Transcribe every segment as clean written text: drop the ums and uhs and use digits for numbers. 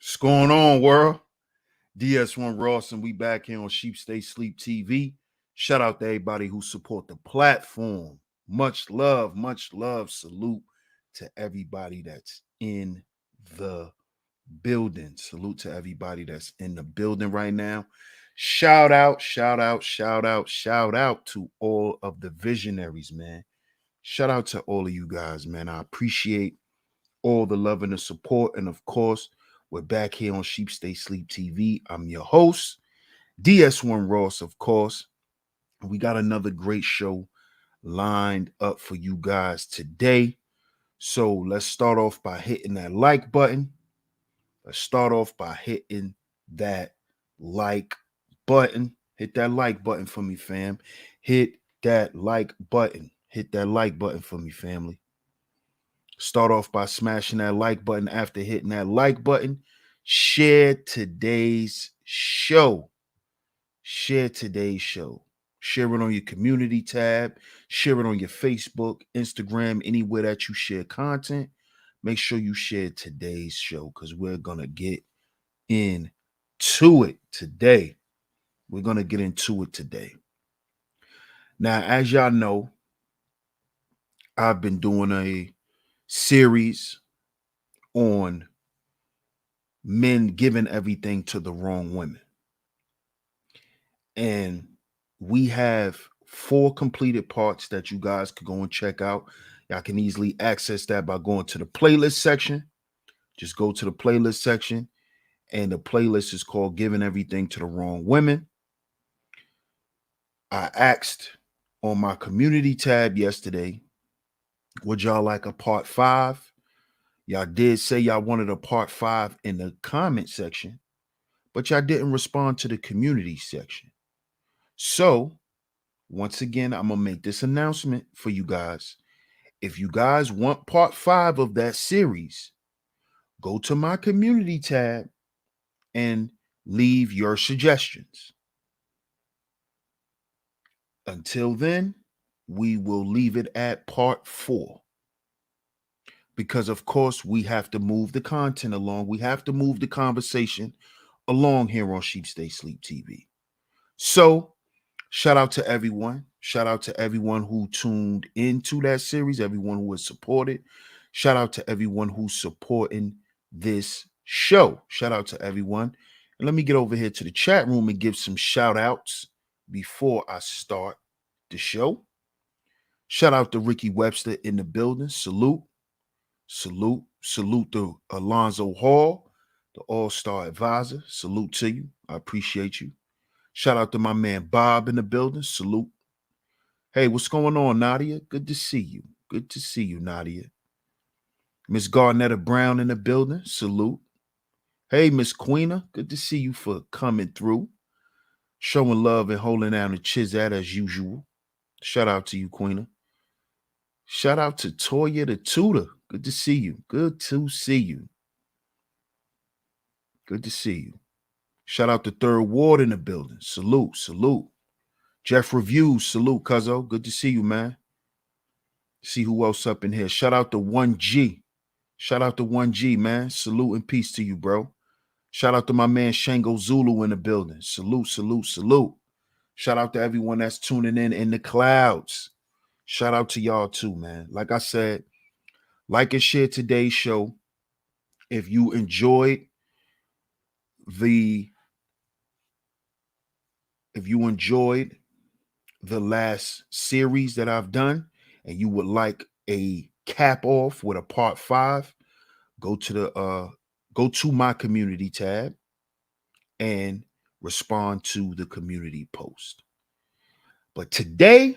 What's going on, world? DS1 Ross, and we back here on Sheep Stay Sleep TV. Shout out to everybody who support the platform. Much love, much love. Salute to everybody that's in the building. Salute to everybody that's in the building right now. Shout out, shout out, shout out, shout out to all of the visionaries, man. Shout out to all of you guys, man. I appreciate all the love and the support. And of course, we're back here on Sheep Stay Sleep TV. I'm your host, DS1 Ross, of course. We got another great show lined up for you guys today. So let's start off by hitting that like button. Let's start off by hitting that like button. Hit that like button for me, fam. Hit that like button. Hit that like button for me, family. Start off by smashing that like button. After hitting that like button, share today's show. Share today's show. Share it on your community tab. Share it on your Facebook, Instagram, anywhere that you share content. Make sure you share today's show because we're going to get into it today. We're going to get into it today. Now, as y'all know, I've been doing a series on men giving everything to the wrong women. And we have 4 completed parts that you guys could go and check out. Y'all can easily access that by going to the playlist section. Just go to the playlist section, and the playlist is called Giving Everything to the Wrong Women. I asked on my community tab yesterday, would y'all like a part 5? Y'all did say y'all wanted a part 5 in the comment section, but y'all didn't respond to the community section. So, once again, I'm going to make this announcement for you guys. If you guys want part 5 of that series, go to my community tab and leave your suggestions. Until then, we will leave it at part 4. Because, of course, we have to move the content along. We have to move the conversation along here on Sheep Stay Sleep TV. So, shout out to everyone. Shout out to everyone who tuned into that series, everyone who has supported. Shout out to everyone who's supporting this show. Shout out to everyone. And let me get over here to the chat room and give some shout outs before I start the show. Shout out to Ricky Webster in the building. Salute. Salute. Salute to Alonzo Hall, the All-Star Advisor. Salute to you. I appreciate you. Shout out to my man Bob in the building. Salute. Hey, what's going on, Nadia? Good to see you. Good to see you, Nadia. Miss Garnetta Brown in the building. Salute. Hey, Miss Queena. Good to see you for coming through. Showing love and holding down the Chizat as usual. Shout out to you, Queena. Shout out to Toya the Tutor. Good to see you. Good to see you. Good to see you. Shout out to Third Ward in the building. Salute, salute. Jeff Reviews, salute, cuzzo. Good to see you, man. See who else up in here. Shout out to 1G. Shout out to 1G, man. Salute and peace to you, bro. Shout out to my man Shango Zulu in the building. Salute, salute, salute. Shout out to everyone that's tuning in the clouds. Shout out to y'all too, man. Like I said, like and share today's show. If you enjoyed the if you enjoyed the last series that I've done and you would like a cap off with a part 5, go to my community tab and respond to the community post. But today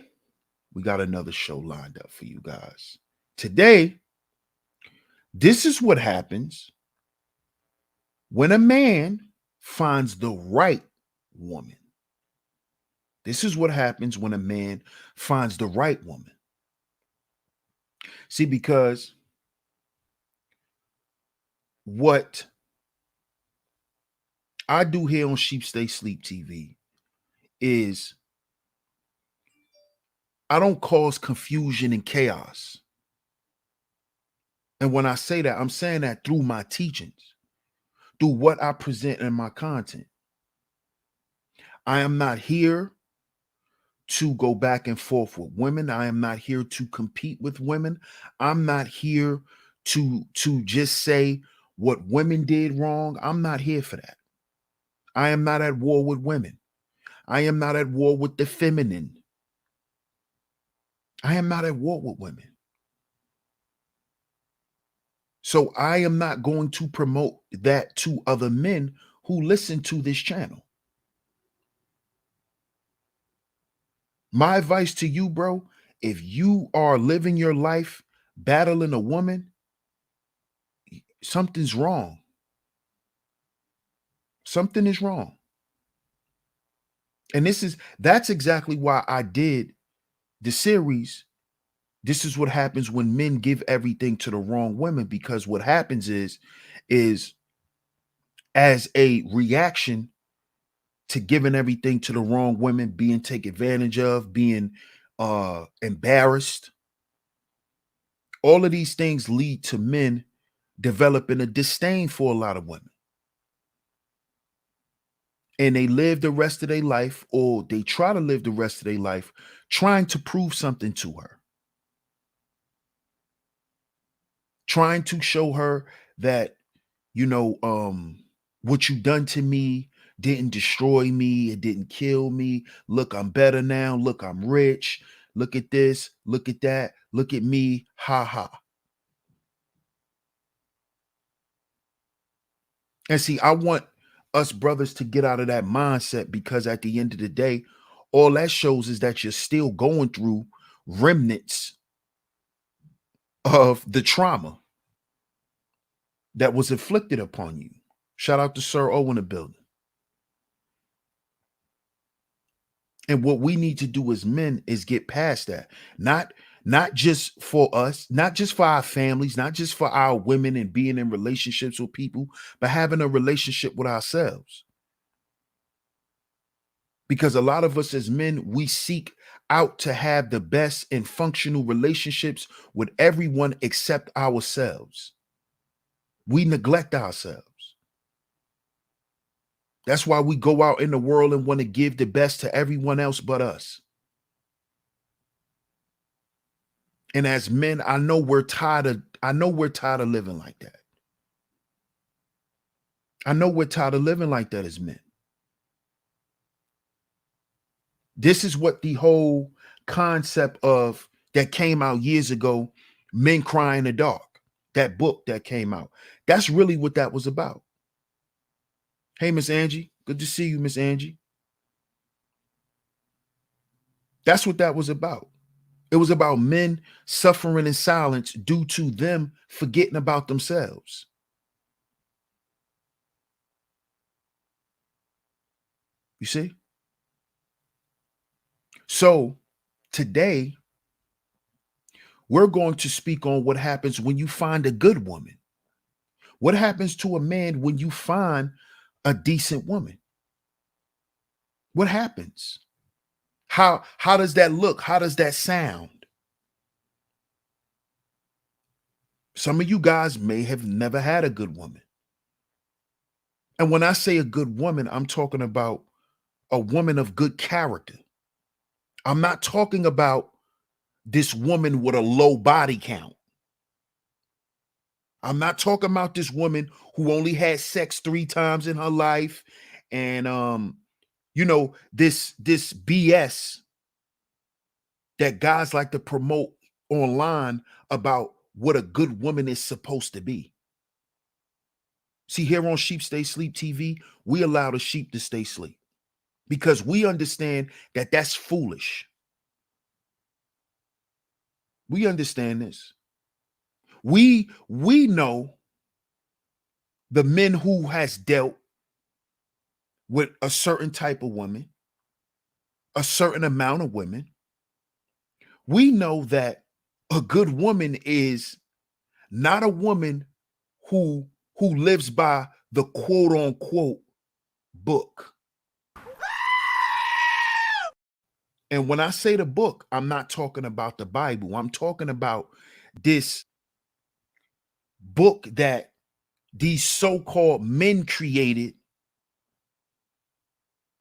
we got another show lined up for you guys. Today, this is what happens when a man finds the right woman. This is what happens when a man finds the right woman. See, because what I do here on Sheep Stay Sleep TV is I don't cause confusion and chaos. And when I say that, I'm saying that through my teachings, through what I present in my content. I am not here to go back and forth with women. I am not here to compete with women. I'm not here to just say what women did wrong. I'm not here for that. I am not at war with women. I am not at war with the feminine. I am not at war with women. So I am not going to promote that to other men who listen to this channel. My advice to you, bro, if you are living your life battling a woman, something's wrong. Something is wrong. And that's exactly why I did the series. This is what happens when men give everything to the wrong women, because what happens is as a reaction to giving everything to the wrong women, being taken advantage of, being embarrassed, all of these things lead to men developing a disdain for a lot of women. And they live the rest of their life, or they try to live the rest of their life trying to prove something to her, trying to show her that, what you done to me didn't destroy me, it didn't kill me. Look, I'm better now. Look, I'm rich. Look at this, look at that, look at me, ha ha. And see, I want us brothers to get out of that mindset, because at the end of the day, all that shows is that you're still going through remnants of the trauma that was inflicted upon you. Shout out to Sir O in the building. And what we need to do as men is get past that. Not just for us, not just for our families, not just for our women and being in relationships with people, but having a relationship with ourselves. Because a lot of us as men, we seek out to have the best and functional relationships with everyone except ourselves. We neglect ourselves. That's why we go out in the world and want to give the best to everyone else but us. And as men, I know we're tired of living like that. I know we're tired of living like that as men. This is what the whole concept of that came out years ago, Men Cry in the Dark, that book that came out. That's really what that was about. Hey, Miss Angie. Good to see you, Miss Angie. That's what that was about. It was about men suffering in silence due to them forgetting about themselves. You see? So today, we're going to speak on what happens when you find a good woman. What happens to a man when you find a decent woman? What happens? How does that look? How does that sound? Some of you guys may have never had a good woman. And when I say a good woman, I'm talking about a woman of good character. I'm not talking about this woman with a low body count. I'm not talking about this woman who only had sex 3 times in her life and this BS that guys like to promote online about what a good woman is supposed to be. See, here on Sheep Stay Sleep TV, we allow the sheep to stay asleep because we understand that that's foolish. We understand this. We know the men who has dealt with a certain type of woman, a certain amount of women. We know that a good woman is not a woman who lives by the quote unquote book. And when I say the book, I'm not talking about the Bible. I'm talking about this book that these so-called men created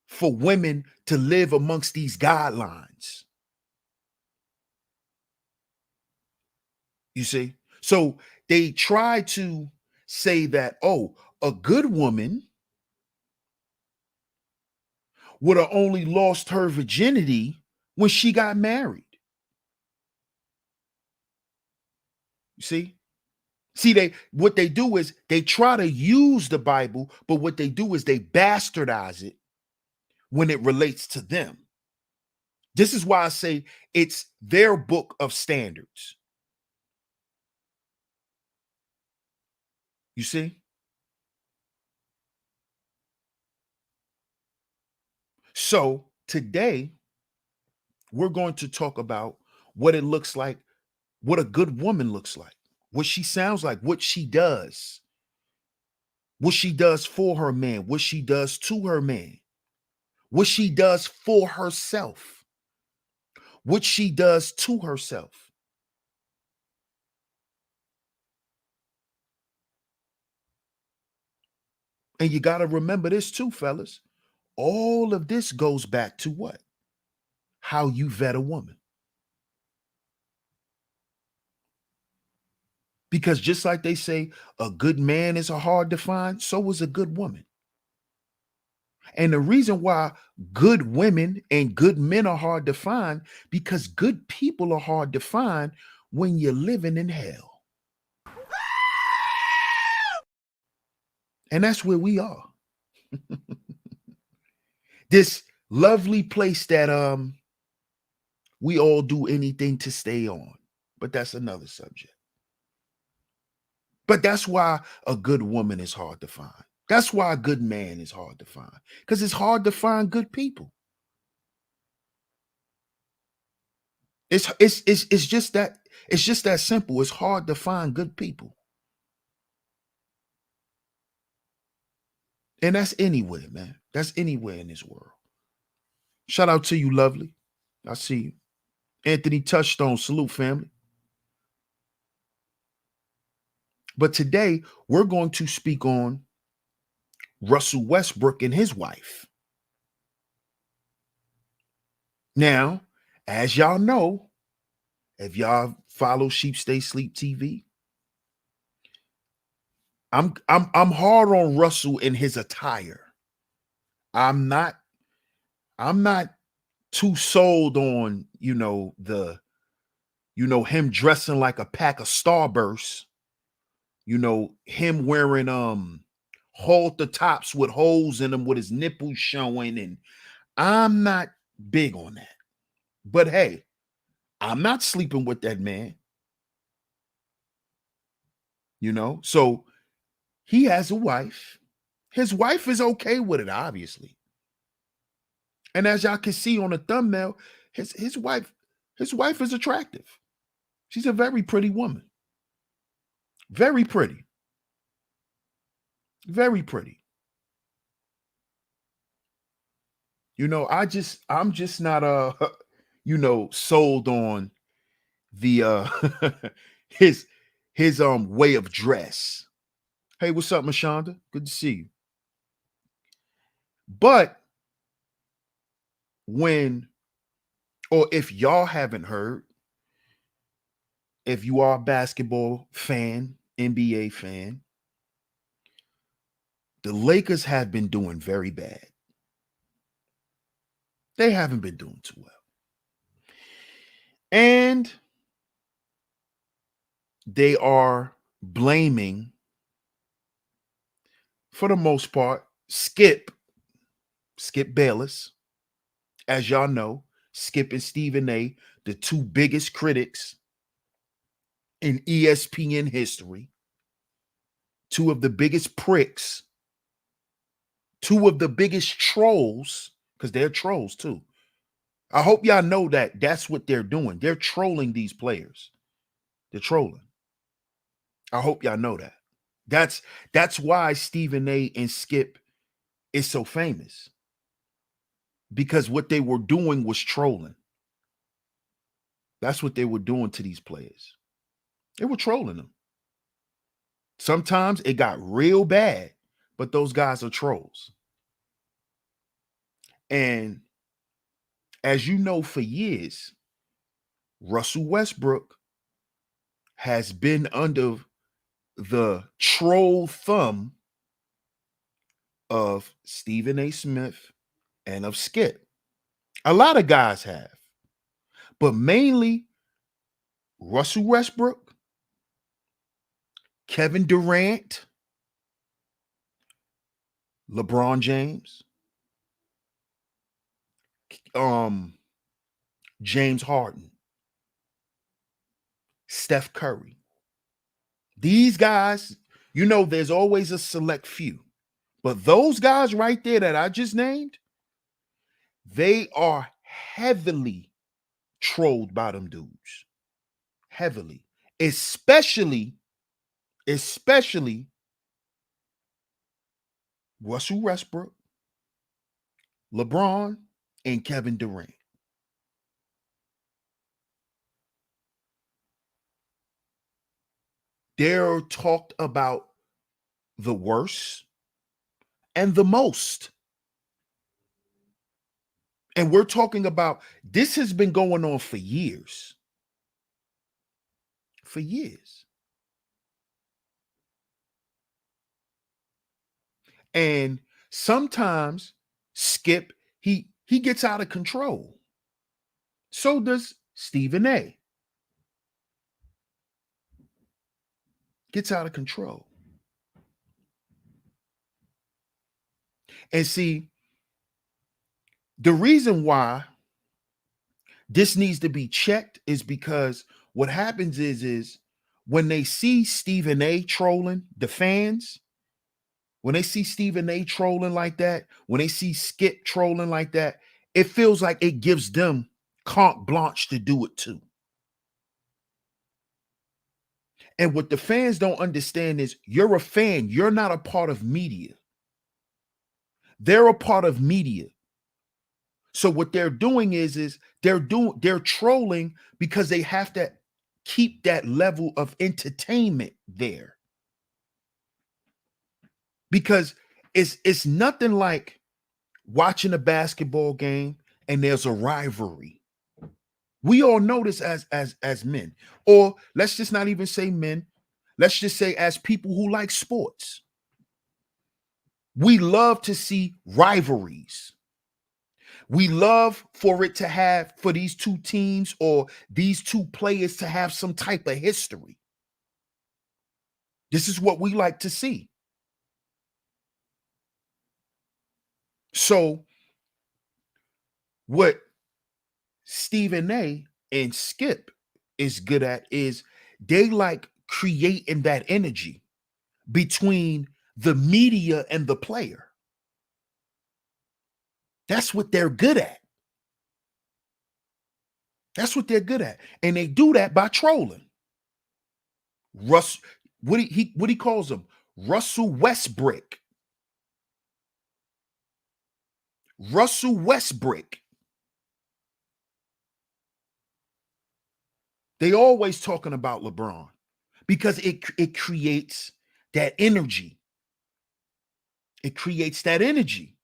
for women to live amongst these guidelines. You see? So they try to say that, oh, a good woman would have only lost her virginity when she got married. You see? See, what they do is they try to use the Bible, but what they do is they bastardize it when it relates to them. This is why I say it's their book of standards. You see? So today, we're going to talk about what it looks like, what a good woman looks like, what she sounds like, what she does for her man, what she does to her man, what she does for herself, what she does to herself. And you got to remember this too, fellas. All of this goes back to what? How you vet a woman. Because just like they say, a good man is hard to find, so is a good woman. And the reason why good women and good men are hard to find, because good people are hard to find when you're living in hell. And that's where we are. This lovely place that we all do anything to stay on. But that's another subject. But that's why a good woman is hard to find. That's why a good man is hard to find. Because it's hard to find good people. It's just that simple. It's hard to find good people. And that's anywhere, man. That's anywhere in this world. Shout out to you, lovely. I see you. Anthony Touchstone, salute, family. But today, we're going to speak on Russell Westbrook and his wife. Now, as y'all know, if y'all follow Sheep Stay Sleep TV, I'm hard on Russell in his attire. I'm not too sold on, him dressing like a pack of Starbursts, him wearing halter tops with holes in them with his nipples showing, and I'm not big on that. But hey, I'm not sleeping with that man. So he has a wife. His wife is okay with it, obviously. And as y'all can see on the thumbnail, his wife is attractive. She's a very pretty woman. Very pretty. Very pretty. I'm just not sold on the his way of dress. Hey, what's up, Mashonda? Good to see you. But when, or if y'all haven't heard, if you are a basketball fan, NBA fan, the Lakers have been doing very bad. They haven't been doing too well. And they are blaming, for the most part, Skip Bayless. As y'all know, Skip and Stephen A., the two biggest critics in ESPN history, two of the biggest pricks, two of the biggest trolls, because they're trolls too. I hope y'all know that that's what they're doing. They're trolling these players. They're trolling. I hope y'all know that. That's why Stephen A. and Skip is so famous. Because what they were doing was trolling. That's what they were doing to these players. They were trolling them. Sometimes it got real bad, but those guys are trolls. And as you know, for years, Russell Westbrook has been under the troll thumb of Stephen A. Smith and of Skip. A lot of guys have, but mainly Russell Westbrook, Kevin Durant, LeBron James, James Harden, Steph Curry. These guys, you know, there's always a select few, but those guys right there that I just named, they are heavily trolled by them dudes. Heavily. Especially Russell Westbrook, LeBron, and Kevin Durant. They're talked about the worst and the most. And we're talking about this has been going on for years. For years. And sometimes Skip, he gets out of control. So does Stephen A. Gets out of control. And see, the reason why this needs to be checked is because what happens is when they see Stephen A trolling the fans, when they see Stephen A trolling like that, when they see Skip trolling like that, it feels like it gives them carte blanche to do it too. And what the fans don't understand is you're a fan, you're not a part of media. They're a part of media. So what they're doing is they're trolling because they have to keep that level of entertainment there. Because it's nothing like watching a basketball game and there's a rivalry. We all know this as men, or let's just not even say men. Let's just say as people who like sports. We love to see rivalries. We love for it to have, for these two teams or these two players to have some type of history. This is what we like to see. So, what Stephen A and Skip is good at is they like creating that energy between the media and the player. That's what they're good at. That's what they're good at. And they do that by trolling. Russ, what he calls him? Russell Westbrook. Russell Westbrook. They always talking about LeBron because it creates that energy. It creates that energy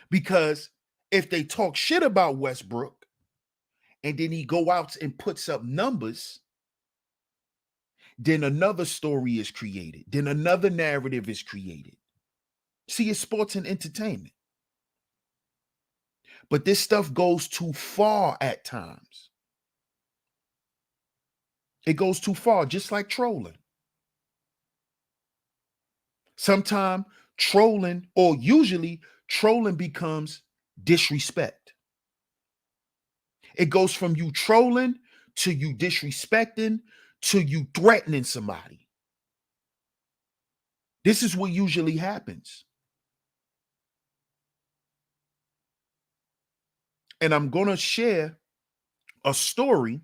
because If they talk shit about Westbrook and then he go out and puts up numbers, then another story is created. Then another narrative is created. See, it's sports and entertainment. But this stuff goes too far at times. It goes too far, just like trolling. Sometimes trolling, or usually trolling, becomes disrespect. It goes from you trolling to you disrespecting to you threatening somebody. This is what usually happens. And I'm going to share a story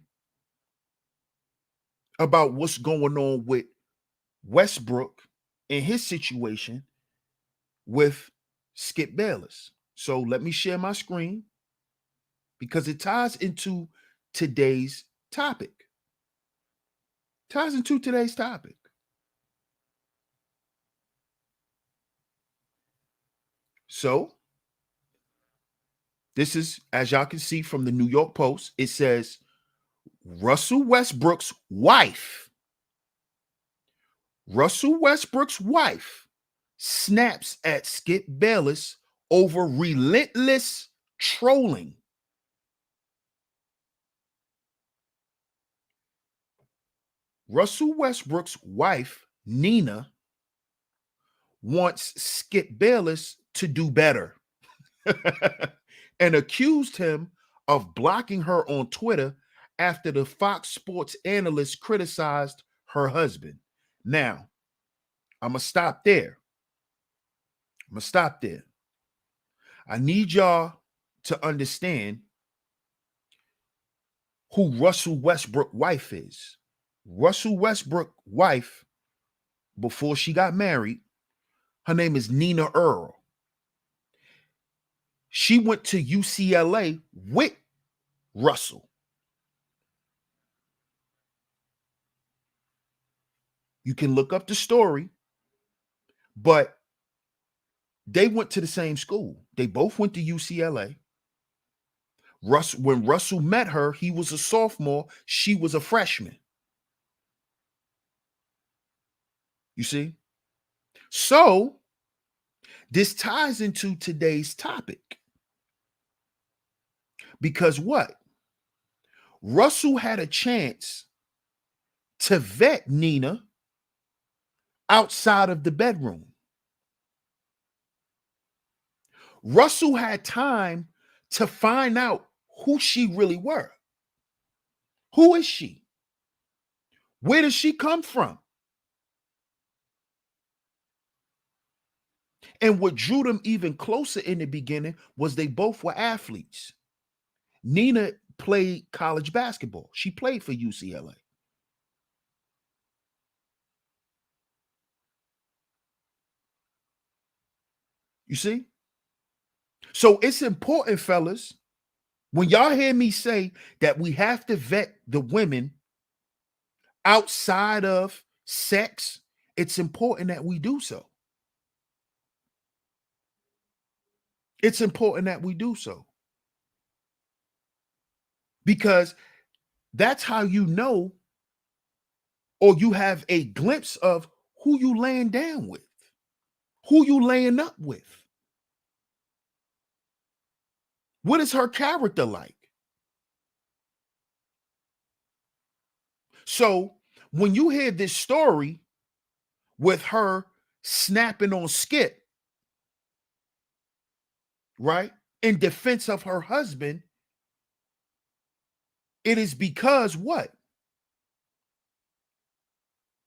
about what's going on with Westbrook and his situation with Skip Bayless. So let me share my screen because it ties into today's topic. So this is, as y'all can see from the New York Post, it says Russell Westbrook's wife snaps at Skip Bayless over relentless trolling. Russell Westbrook's wife, Nina, wants Skip Bayless to do better and accused him of blocking her on Twitter after the Fox Sports analyst criticized her husband. Now, I'm going to stop there. I need y'all to understand who Russell Westbrook's wife is. Russell Westbrook's wife, before she got married, her name is Nina Earl. She went to UCLA with Russell. You can look up the story, but they went to the same school. They both went to UCLA. When Russell met her, he was a sophomore. She was a freshman. You see? So this ties into today's topic. Because what? Russell had a chance to vet Nina outside of the bedroom. Russell had time to find out who she really were. Who is she? Where does she come from? And what drew them even closer in the beginning was they both were athletes. Nina played college basketball. She played for UCLA. You see? So it's important, fellas, when y'all hear me say that we have to vet the women outside of sex, it's important that we do so. It's important that we do so. Because that's how you know, or you have a glimpse of who you laying down with, who you laying up with. What is her character like? So when you hear this story with her snapping on Skip, right, in defense of her husband, it is because what?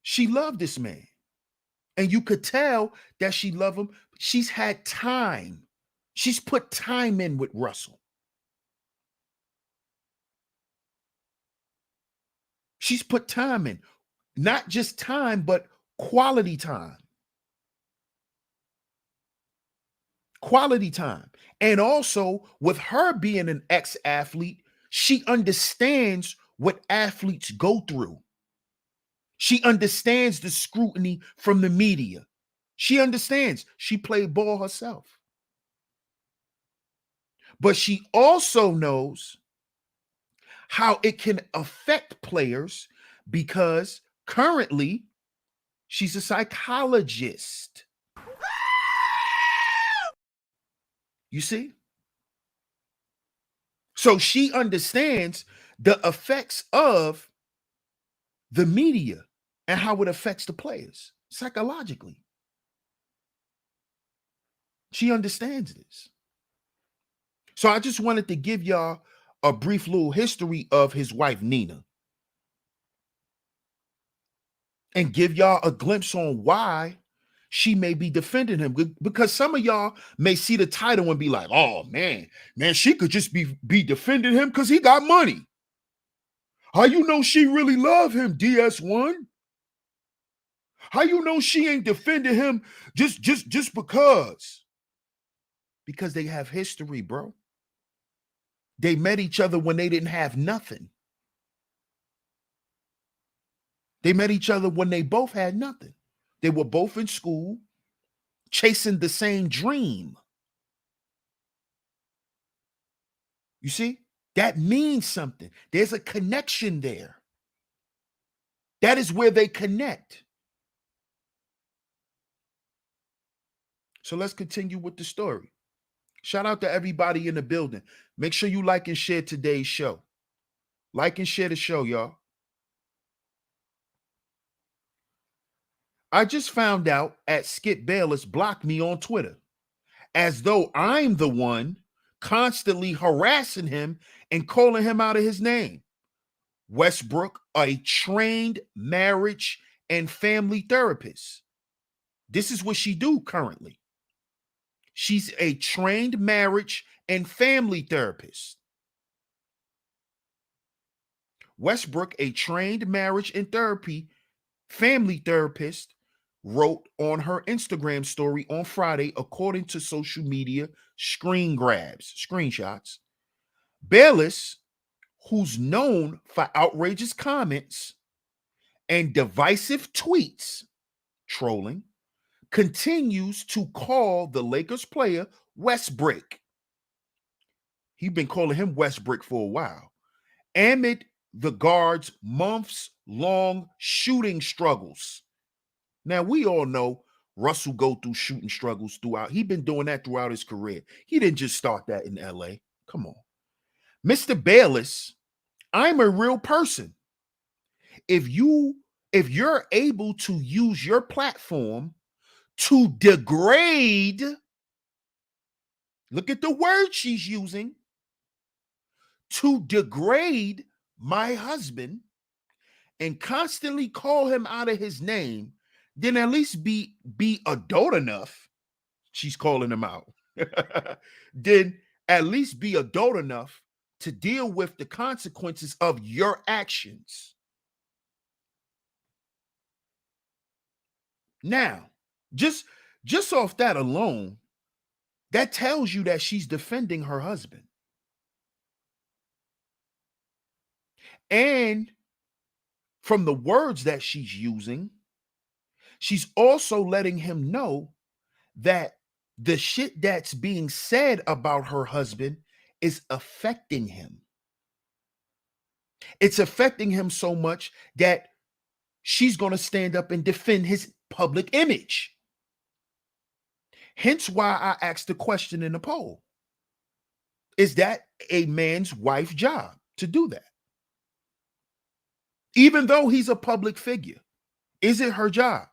She loved this man. And you could tell that she loved him. She's had time. She's put time in with Russell. She's put time in. Not just time, but quality time. Quality time. And also, with her being an ex-athlete, she understands what athletes go through. She understands the scrutiny from the media. She understands. She played ball herself. But she also knows how it can affect players because currently she's a psychologist. You see? So she understands the effects of the media and how it affects the players psychologically. She understands this. So I just wanted to give y'all a brief little history of his wife, Nina, and give y'all a glimpse on why she may be defending him. Because some of y'all may see the title and be like, oh man, she could just be defending him because he got money. How you know she really love him, DS1? How you know she ain't defending him just because? Because they have history, bro. They met each other when they didn't have nothing. They met each other when they both had nothing. They were both in school, chasing the same dream. You see? That means something. There's a connection there. That is where they connect. So let's continue with the story. Shout out to everybody in the building. Make sure you like and share today's show. Like and share the show, y'all. I just found out at Skip Bayless blocked me on Twitter, as though I'm the one constantly harassing him and calling him out of his name. Westbrook, a trained marriage and family therapist. This is what she do currently. She's a trained marriage and family therapist. Westbrook, a trained marriage and family therapist, wrote on her Instagram story on Friday, according to social media screenshots. Bayless, who's known for outrageous comments and divisive tweets, trolling, continues to call the Lakers player Westbrook. He's been calling him Westbrook for a while. Amid the guard's months-long shooting struggles. Now, we all know Russell go through shooting struggles throughout. He's been doing that throughout his career. He didn't just start that in LA. Come on. Mr. Bayless, I'm a real person. If you're able to use your platform to degrade, look at the word she's using, to degrade my husband and constantly call him out of his name, then at least be adult enough. She's calling him out. Then at least be adult enough to deal with the consequences of your actions. Now, just off that alone, that tells you that she's defending her husband. And from the words that she's using, she's also letting him know that the shit that's being said about her husband is affecting him. It's affecting him so much that she's going to stand up and defend his public image. Hence why I asked the question in the poll. Is that a man's wife's job to do that? Even though he's a public figure, is it her job?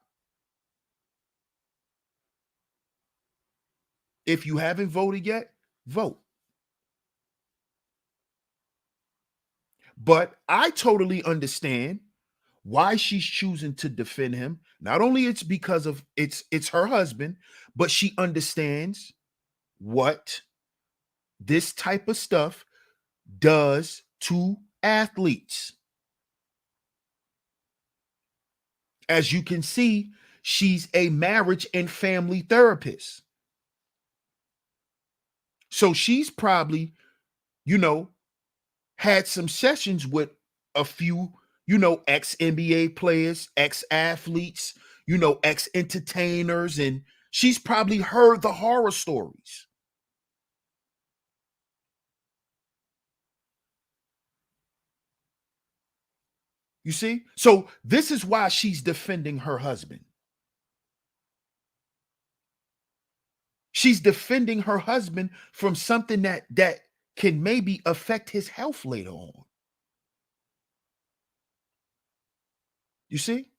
If you haven't voted yet, vote. But I totally understand why she's choosing to defend him. Not only it's because of it's her husband, but she understands what this type of stuff does to athletes. As you can see, she's a marriage and family therapist. So she's probably, had some sessions with a few, ex-NBA players, ex-athletes, ex-entertainers, and she's probably heard the horror stories. You see? So this is why she's defending her husband. She's defending her husband from something that can maybe affect his health later on. You see?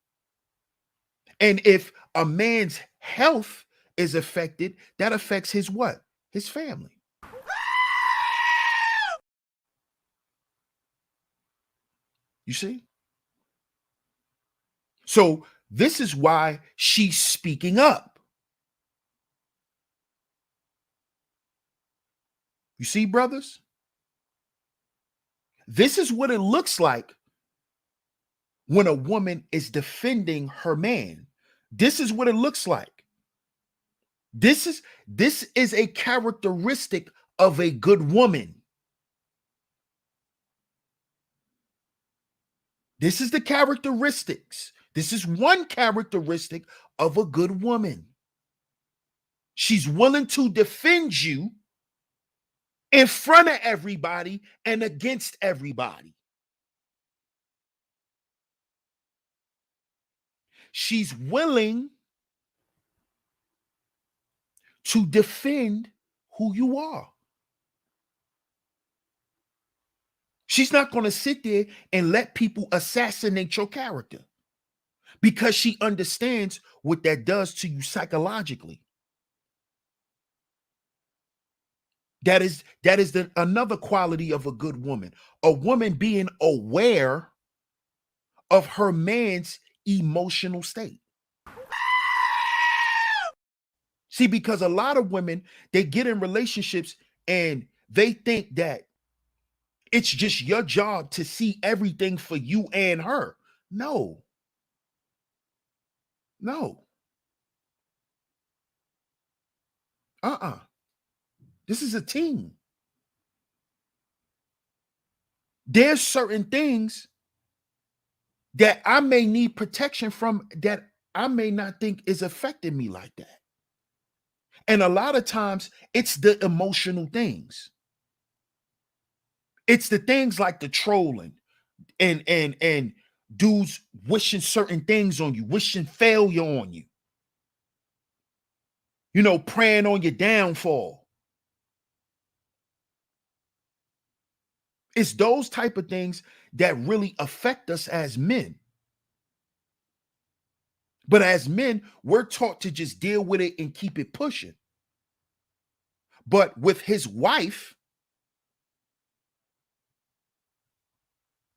And if a man's health is affected, that affects his what? His family. You see? So this is why she's speaking up. You see, brothers? This is what it looks like when a woman is defending her man. This is what it looks like. This is a characteristic of a good woman. This is the characteristics. This is one characteristic of a good woman. She's willing to defend you in front of everybody and against everybody. She's willing to defend who you are. She's not going to sit there and let people assassinate your character because she understands what that does to you psychologically. That is another quality of a good woman. A woman being aware of her man's emotional state. See, because a lot of women, they get in relationships and they think that it's just your job to see everything for you and her. No. No. This is a team. There's certain things that I may need protection from that I may not think is affecting me like that. And a lot of times it's the emotional things. It's the things like the trolling and dudes wishing certain things on you, wishing failure on you. You know, praying on your downfall. It's those type of things that really affect us as men. But as men, we're taught to just deal with it and keep it pushing. But with his wife,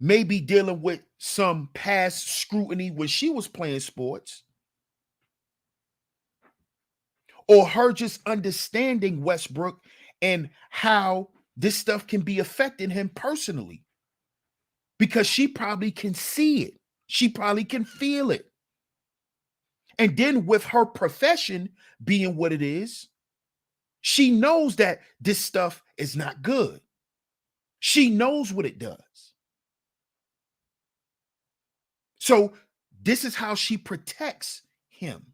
maybe dealing with some past scrutiny when she was playing sports, or her just understanding Westbrook and how this stuff can be affecting him personally, because she probably can see it. She probably can feel it. And then with her profession being what it is, she knows that this stuff is not good. She knows what it does. So this is how she protects him.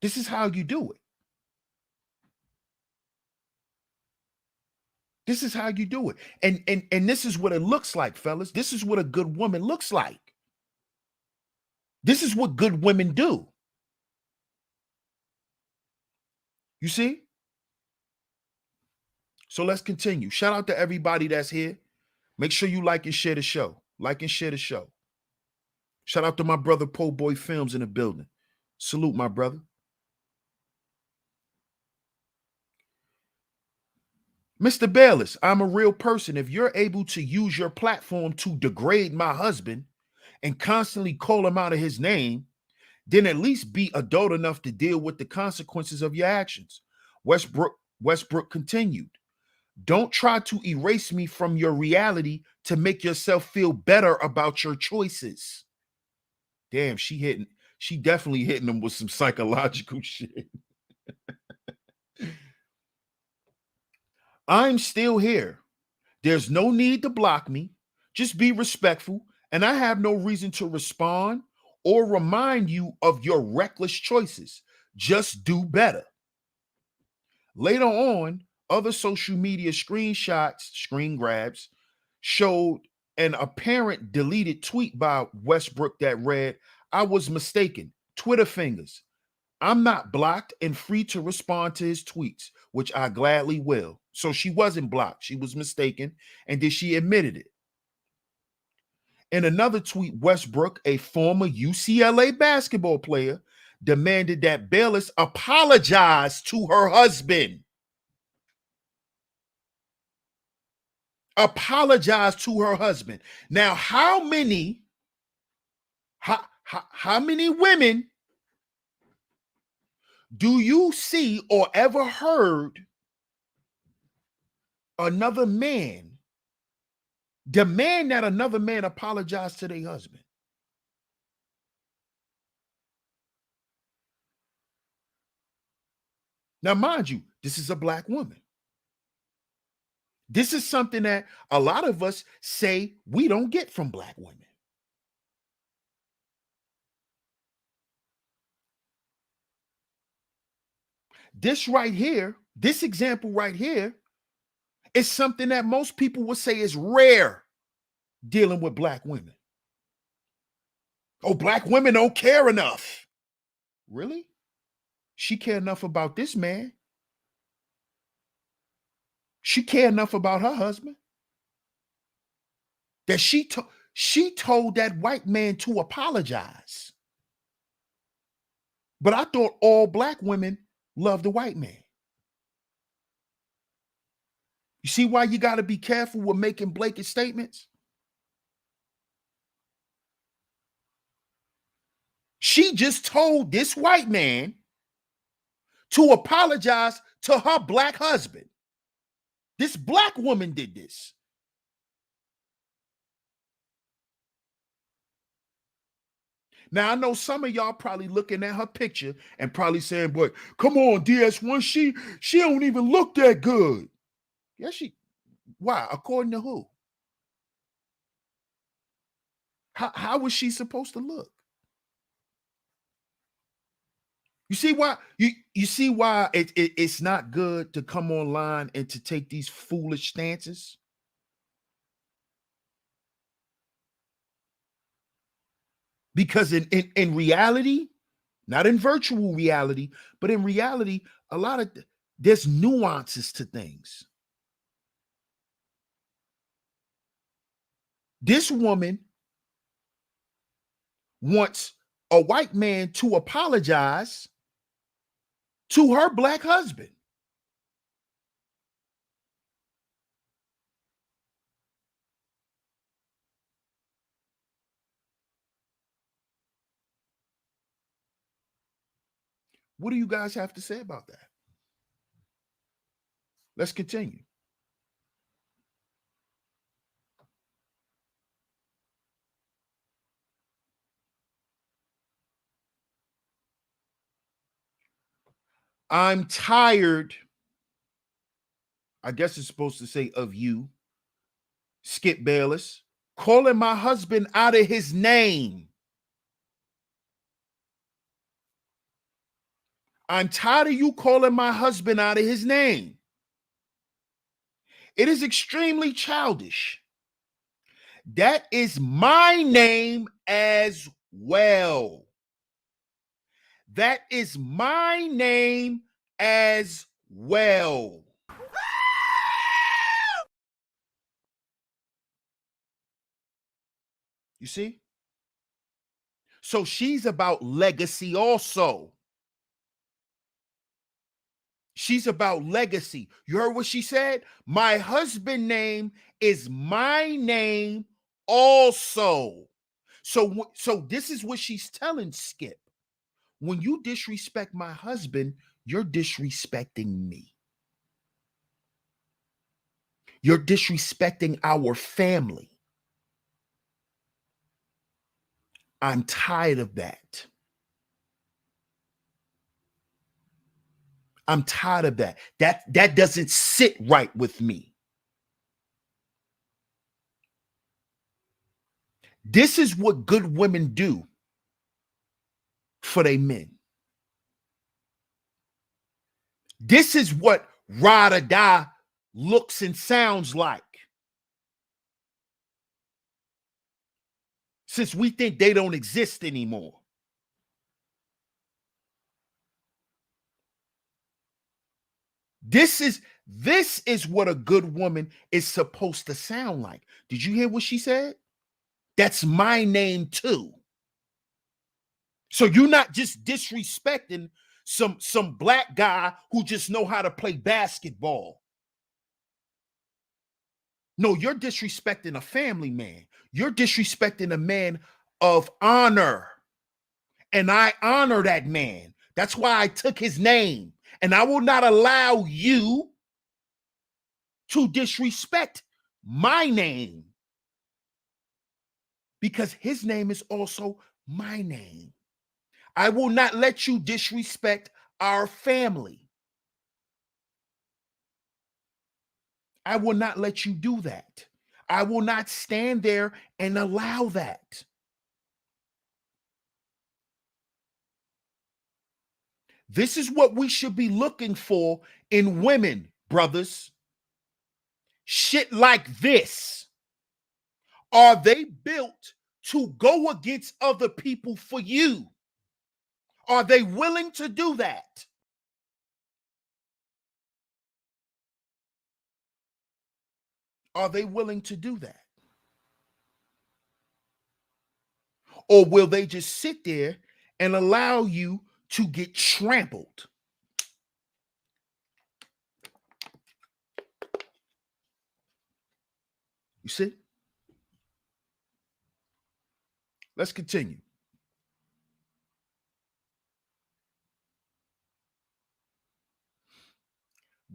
This is how you do it. This is how you do it. And this is what it looks like, fellas. This is what a good woman looks like. This is what good women do. You see? So let's continue. Shout out to everybody that's here. Make sure you like and share the show. Like and share the show. Shout out to my brother Po Boy Films in the building. Salute, my brother. Mr. Bayless, I'm a real person. If you're able to use your platform to degrade my husband and constantly call him out of his name, then at least be adult enough to deal with the consequences of your actions. Westbrook continued. Don't try to erase me from your reality to make yourself feel better about your choices. Damn, she definitely hitting him with some psychological shit. I'm still here. There's no need to block me. Just be respectful, and I have no reason to respond or remind you of your reckless choices. Just do better. Later on, other social media screenshots, screen grabs, showed an apparent deleted tweet by Westbrook that read, "I was mistaken. Twitter fingers. I'm not blocked and free to respond to his tweets, which I gladly will." So she wasn't blocked. She was mistaken, and then she admitted it. In another tweet, Westbrook, a former UCLA basketball player, demanded that Bayless apologize to her husband. Apologize to her husband. Now, how many women do you see or ever heard another man demand that another man apologize to their husband? Now, mind you, this is a black woman. This is something that a lot of us say we don't get from black women. This right here, this example right here, is something that most people would say is rare dealing with black women. Oh, black women don't care enough. Really? She cared enough about this man. She cared enough about her husband that she told that white man to apologize. But I thought all black women love the white man. You see why you got to be careful with making blanket statements? She just told this white man to apologize to her black husband. This black woman did this. Now, I know some of y'all probably looking at her picture and probably saying, "But come on, DS1, she don't even look that good." Yeah, why? According to who? How was she supposed to look? You see why you see why it's not good to come online and to take these foolish stances? Because in reality, not in virtual reality, but in reality, a lot of there's nuances to things. This woman wants a white man to apologize to her black husband. What do you guys have to say about that? Let's continue. I'm tired. I guess it's supposed to say of you, Skip Bayless, calling my husband out of his name. I'm tired of you calling my husband out of his name. It is extremely childish. That is my name as well. That is my name as well. You see? So she's about legacy also. She's about legacy. You heard what she said? My husband name is my name also. So this is what she's telling Skip. When you disrespect my husband, you're disrespecting me. You're disrespecting our family. I'm tired of that. I'm tired of that. That doesn't sit right with me. This is what good women do for their men. This is what ride or die looks and sounds like. since we think they don't exist anymore. This is what a good woman is supposed to sound like. Did you hear what she said? That's my name too. So you're not just disrespecting some black guy who just know how to play basketball. No, you're disrespecting a family man. You're disrespecting a man of honor. And I honor that man. That's why I took his name. And I will not allow you to disrespect my name, because his name is also my name. I will not let you disrespect our family. I will not let you do that. I will not stand there and allow that. This is what we should be looking for in women, brothers. Shit like this. Are they built to go against other people for you? Are they willing to do that? Are they willing to do that? Or will they just sit there and allow you to get trampled? You see? Let's continue.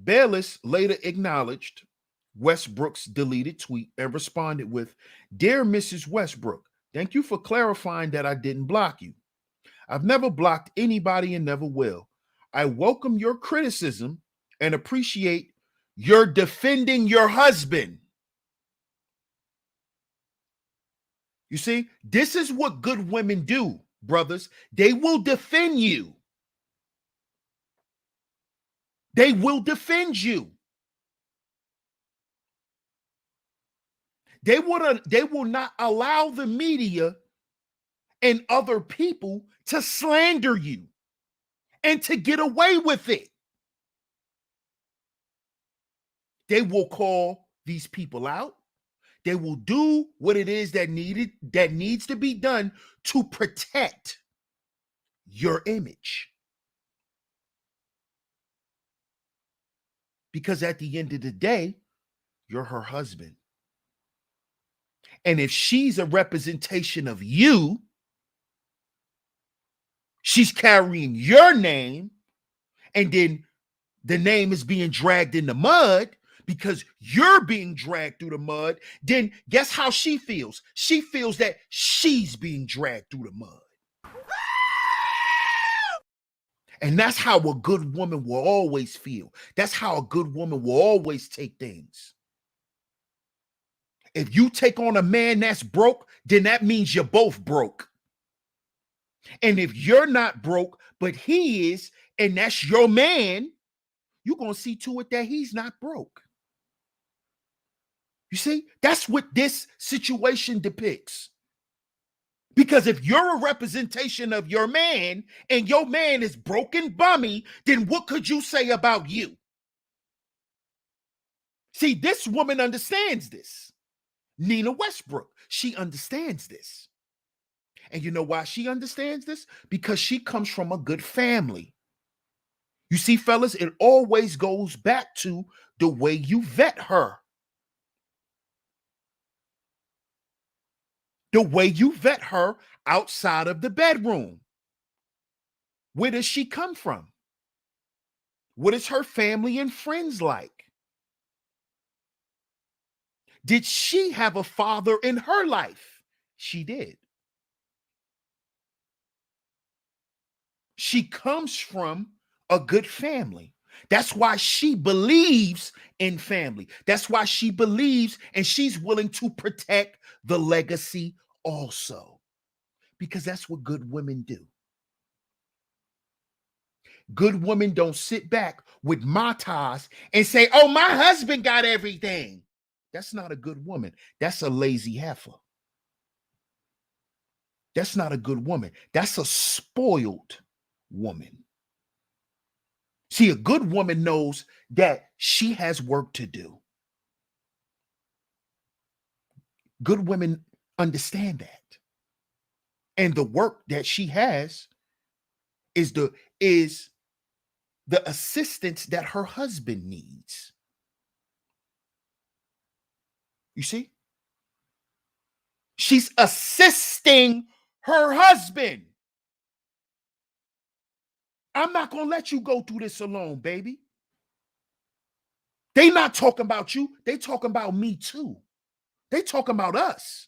Bayless later acknowledged Westbrook's deleted tweet and responded with, "Dear Mrs. Westbrook, thank you for clarifying that I didn't block you. I've never blocked anybody and never will. I welcome your criticism and appreciate your defending your husband." You see, this is what good women do, brothers. They will defend you. They will defend you. They will not allow the media and other people to slander you and to get away with it. They will call these people out. They will do what it is that needs to be done to protect your image. Because at the end of the day, you're her husband. And if she's a representation of you, she's carrying your name, and then the name is being dragged in the mud because you're being dragged through the mud, then guess how she feels? She feels that she's being dragged through the mud. And that's how a good woman will always feel. That's how a good woman will always take things. If you take on a man that's broke, then that means you're both broke. And if you're not broke, but he is, and that's your man, you're going to see to it that he's not broke. You see, that's what this situation depicts. Because if you're a representation of your man and your man is broken bummy, then what could you say about you? See, this woman understands this. Nina Westbrook, she understands this. And you know why she understands this? Because she comes from a good family. You see, fellas, it always goes back to the way you vet her. The way you vet her outside of the bedroom. Where does she come from? What is her family and friends like? Did she have a father in her life? She did. She comes from a good family. That's why she believes in family. That's why she believes and she's willing to protect the legacy also. Because that's what good women do. Good women don't sit back with matas and say, "Oh, my husband got everything." That's not a good woman. That's a lazy heifer. That's not a good woman. That's a spoiled woman. See, a good woman knows that she has work to do. Good women understand that. And the work that she has is the assistance that her husband needs. You see? She's assisting her husband. I'm not going to let you go through this alone, baby. They not talking about you. They talking about me too. They talking about us.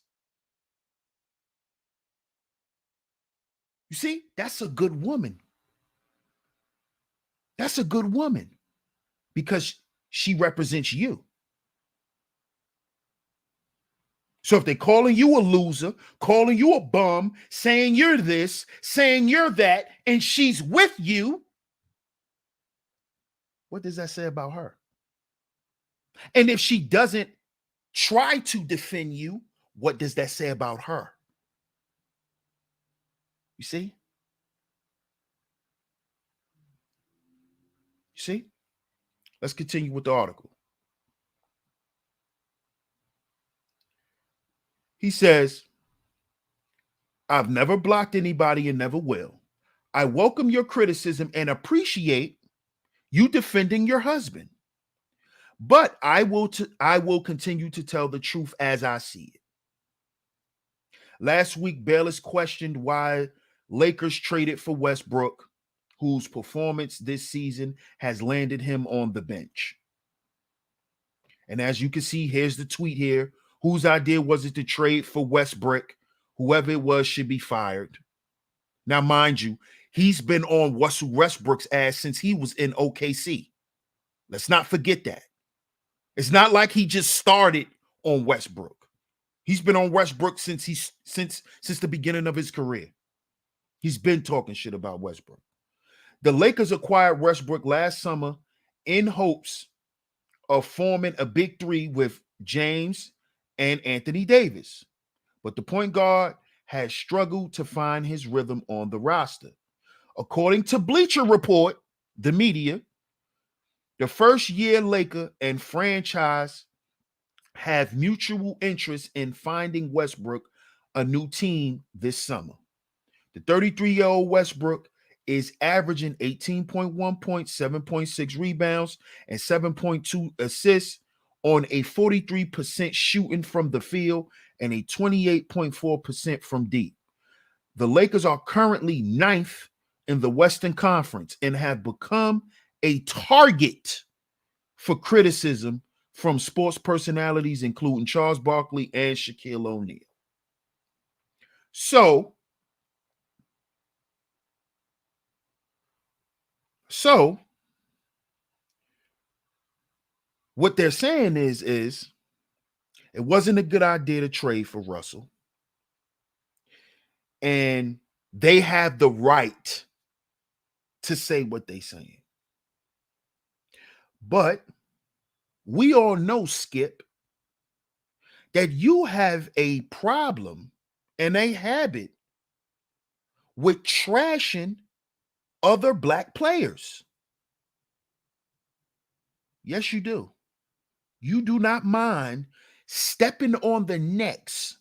You see? That's a good woman. That's a good woman because she represents you. So if they're calling you a loser, calling you a bum, saying you're this, saying you're that, and she's with you, what does that say about her? And if she doesn't try to defend you, what does that say about her? You see? You see? Let's continue with the article. He says, I've never blocked anybody and never will. I welcome your criticism and appreciate you defending your husband. But I will continue to tell the truth as I see it. Last week, Bayless questioned why Lakers traded for Westbrook, whose performance this season has landed him on the bench. And as you can see, here's the tweet here. Whose idea was it to trade for Westbrook? Whoever it was should be fired. Now, mind you, he's been on Russell Westbrook's ass since he was in OKC. Let's not forget that. It's not like he just started on Westbrook. He's been on Westbrook since the beginning of his career. He's been talking shit about Westbrook. The Lakers acquired Westbrook last summer in hopes of forming a big three with James and Anthony Davis. But the point guard has struggled to find his rhythm on the roster. According to Bleacher Report, the media, the first-year Laker and franchise have mutual interest in finding Westbrook a new team this summer. The 33-year-old Westbrook is averaging 18.1 points, 7.6 rebounds, and 7.2 assists on a 43% shooting from the field and a 28.4% from deep. The Lakers are currently 9th in the Western Conference and have become a target for criticism from sports personalities, including Charles Barkley and Shaquille O'Neal. So what they're saying is it wasn't a good idea to trade for Russell. And they have the right to say what they're saying. But we all know, Skip, that you have a problem and a habit with trashing other black players. Yes, you do. You do not mind stepping on the necks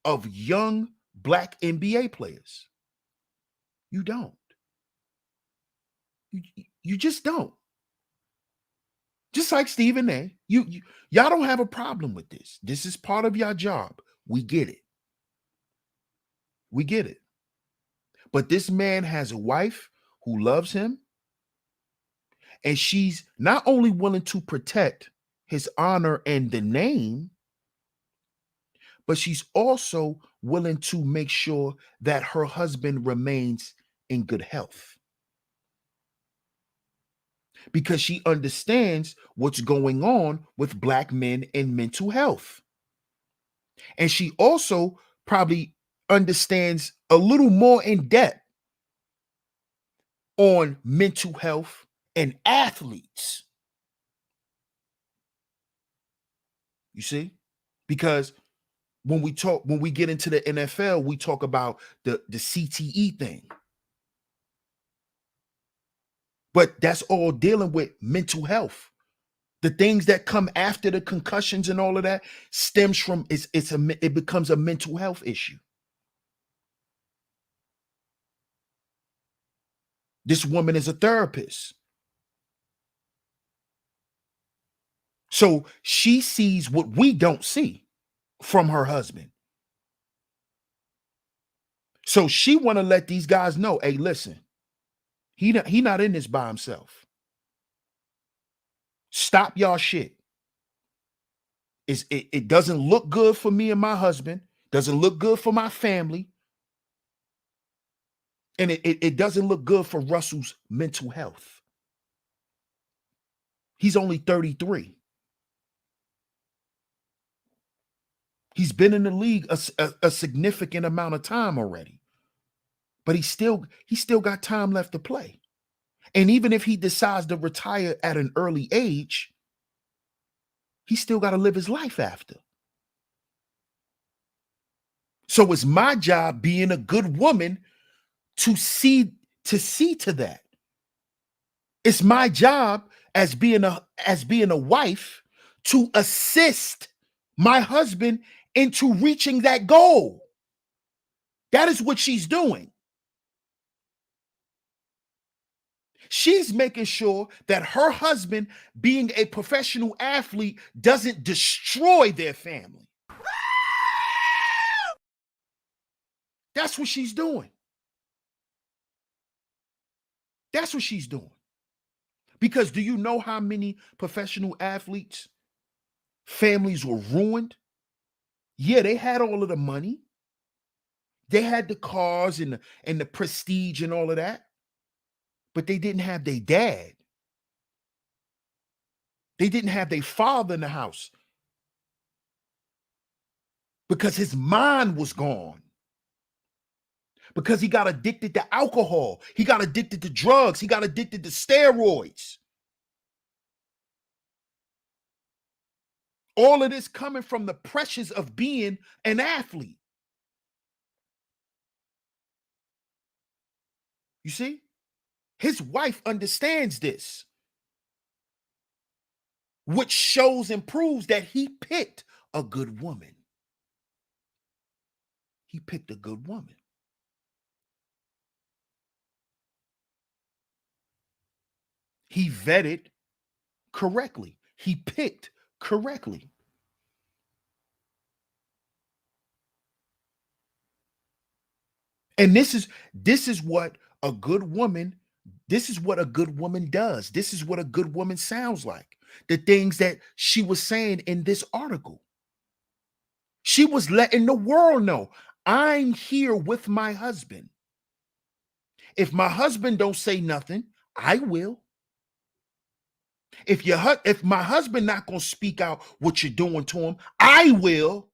of young black NBA players. You don't. You just don't. Just like Stephen A. Y'all don't have a problem with this. This is part of your job. We get it. We get it. But this man has a wife who loves him, and she's not only willing to protect his honor and the name, but she's also willing to make sure that her husband remains in good health. Because she understands what's going on with black men in mental health. And she also probably understands a little more in depth on mental health and athletes. You see? Because When we get into the NFL, we talk about the CTE thing. But that's all dealing with mental health. The things that come after the concussions and all of that stems from it becomes a mental health issue. This woman is a therapist. So she sees what we don't see from her husband. So she want to let these guys know, hey, listen, he not in this by himself. Stop y'all shit. It doesn't look good for me and my husband, doesn't look good for my family, and it doesn't look good for Russell's mental health. He's only 33. He's been in the league a significant amount of time already, but he still got time left to play. And even if he decides to retire at an early age, he still got to live his life after. So it's my job, being a good woman, to see to that. It's my job as being a wife to assist my husband into reaching that goal. That is what she's doing. She's making sure that her husband, being a professional athlete, doesn't destroy their family. That's what she's doing. That's what she's doing. Because do you know how many professional athletes' families were ruined? Yeah, they had all of the money. They had the cars and the prestige and all of that. But they didn't have their dad. They didn't have their father in the house. Because his mind was gone. Because he got addicted to alcohol. He got addicted to drugs. He got addicted to steroids. All of this coming from the pressures of being an athlete. You see? His wife understands this, which shows and proves that he picked a good woman. He picked a good woman. He vetted correctly. He picked correctly. And this is what a good woman, this is what a good woman does. This is what a good woman sounds like. The things that she was saying in this article. She was letting the world know, I'm here with my husband. If my husband don't say nothing, I will. If my husband not going to speak out what you're doing to him, I will.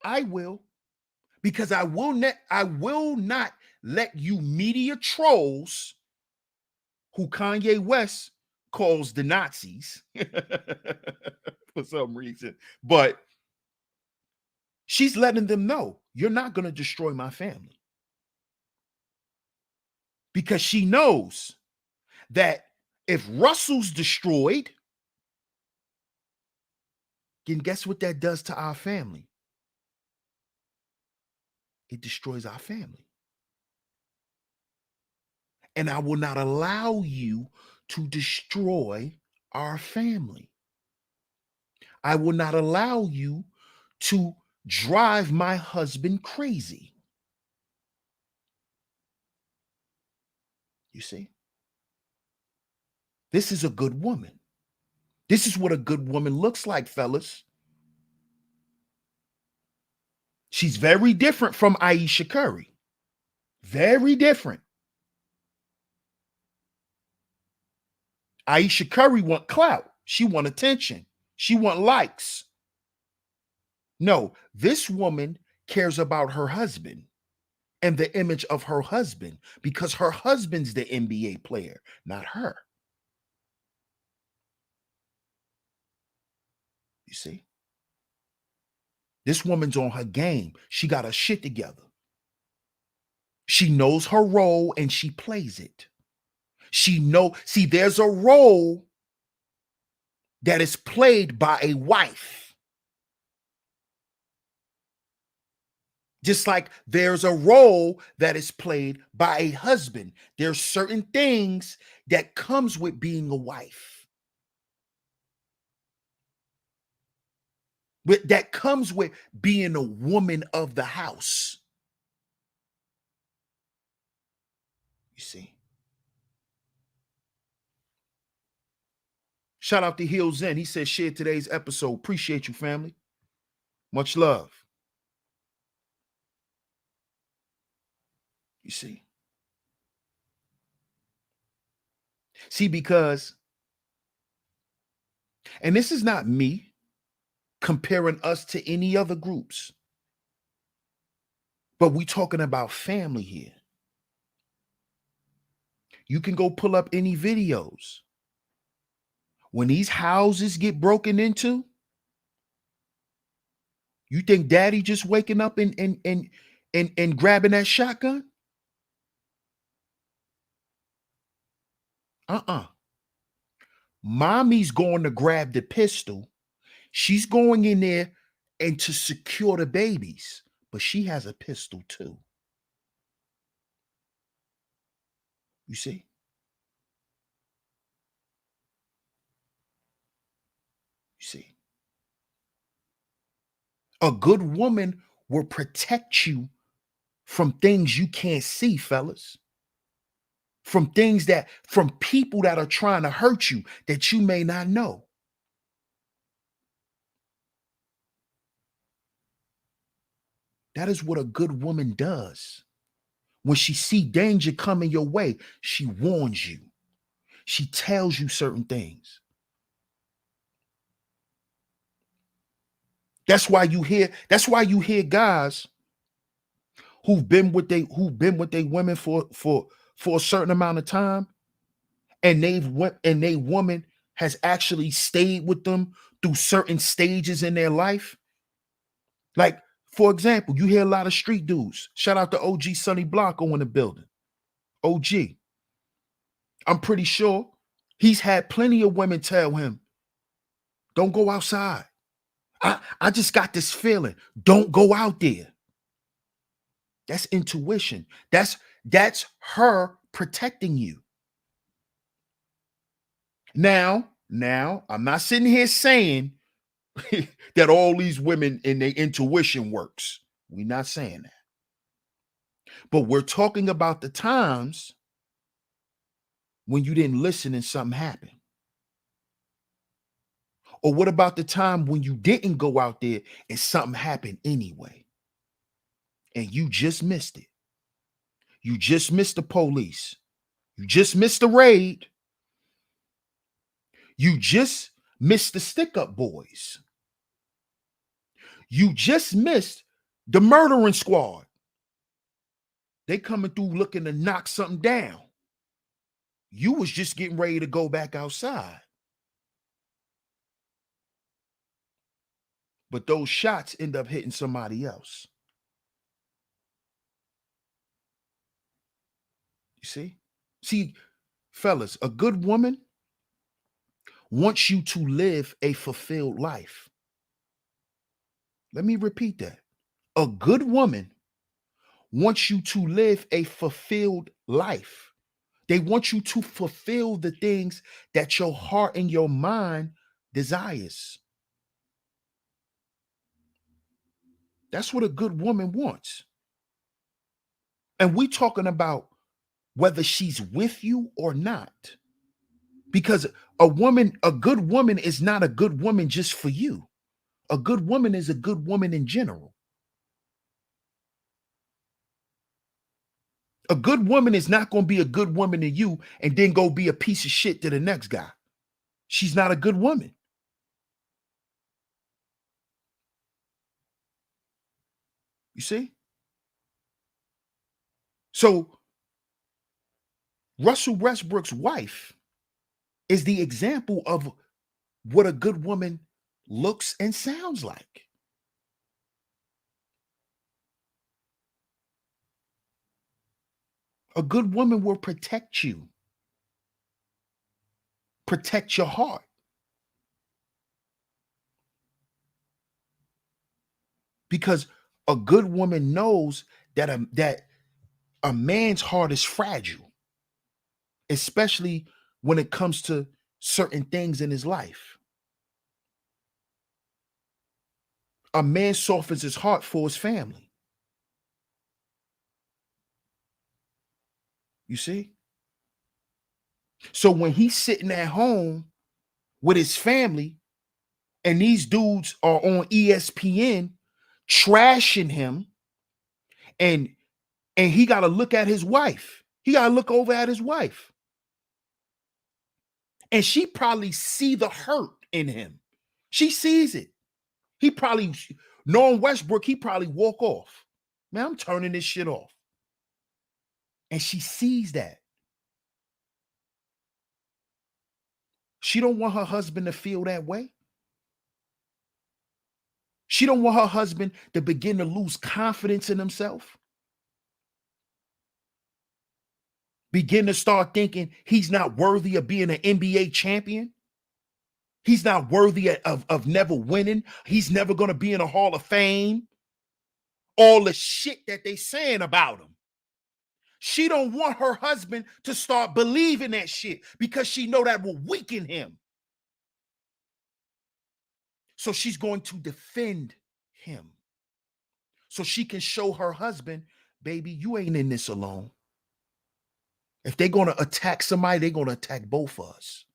I will. Because I will not let you media trolls, who Kanye West calls the Nazis for some reason. But she's letting them know, you're not going to destroy my family. Because she knows that if Russell's destroyed, then guess what that does to our family? It destroys our family. And I will not allow you to destroy our family. I will not allow you to drive my husband crazy. You see? This is a good woman. This is what a good woman looks like, fellas. She's very different from Ayesha Curry. Very different. Ayesha Curry want clout. She want attention. She want likes. No, this woman cares about her husband and the image of her husband, because her husband's the NBA player, not her. You see? This woman's on her game. She got her shit together. She knows her role and she plays it. See, there's a role that is played by a wife. Just like there's a role that is played by a husband. There's certain things that comes with being a wife. But that comes with being a woman of the house. You see? Shout out to Hill Zen. He said, share today's episode. Appreciate you, family. Much love. You see? See, because, and this is not me comparing us to any other groups, but we talking about family here. You can go pull up any videos. When these houses get broken into, you think daddy just waking up and grabbing that shotgun? Mommy's going to grab the pistol. She's going in there and to secure the babies, but she has a pistol too. You see? You see? A good woman will protect you from things you can't see, fellas. From people that are trying to hurt you that you may not know. That is what a good woman does. When she see danger coming your way, she warns you. She tells you certain things. That's why you hear guys who've been with they women for a certain amount of time, and they woman has actually stayed with them through certain stages in their life. Like, for example, you hear a lot of street dudes. Shout out to OG Sonny Blanco in the building. OG. I'm pretty sure he's had plenty of women tell him, don't go outside. I just got this feeling. Don't go out there. That's intuition. That's her protecting you. Now, I'm not sitting here saying that all these women and their intuition works. We're not saying that. But we're talking about the times when you didn't listen and something happened. Or what about the time when you didn't go out there and something happened anyway? And you just missed it. You just missed the police. You just missed the raid. You just missed the stick-up boys. You just missed the murdering squad. They coming through looking to knock something down. You was just getting ready to go back outside. But those shots end up hitting somebody else. You see? See, fellas, a good woman wants you to live a fulfilled life. Let me repeat that. A good woman wants you to live a fulfilled life. They want you to fulfill the things that your heart and your mind desires. That's what a good woman wants. And we're talking about whether she's with you or not. Because a good woman is not a good woman just for you. A good woman is a good woman in general. A good woman is not going to be a good woman to you and then go be a piece of shit to the next guy. She's not a good woman. You see? So Russell Westbrook's wife is the example of what a good woman looks and sounds like. A good woman will protect you, protect your heart. Because a good woman knows that a man's heart is fragile, especially when it comes to certain things in his life. A man softens his heart for his family. You see? So when he's sitting at home with his family and these dudes are on ESPN trashing him, and he got to look at his wife. He got to look over at his wife. And she probably see the hurt in him. She sees it. He probably, knowing Westbrook, he probably walk off. Man, I'm turning this shit off. And she sees that. She don't want her husband to feel that way. She don't want her husband to begin to lose confidence in himself. Begin to start thinking he's not worthy of being an NBA champion. He's not worthy of never winning. He's never going to be in a Hall of Fame. All the shit that they saying about him. She don't want her husband to start believing that shit because she know that will weaken him. So she's going to defend him. So she can show her husband, baby, you ain't in this alone. If they're going to attack somebody, they're going to attack both of us.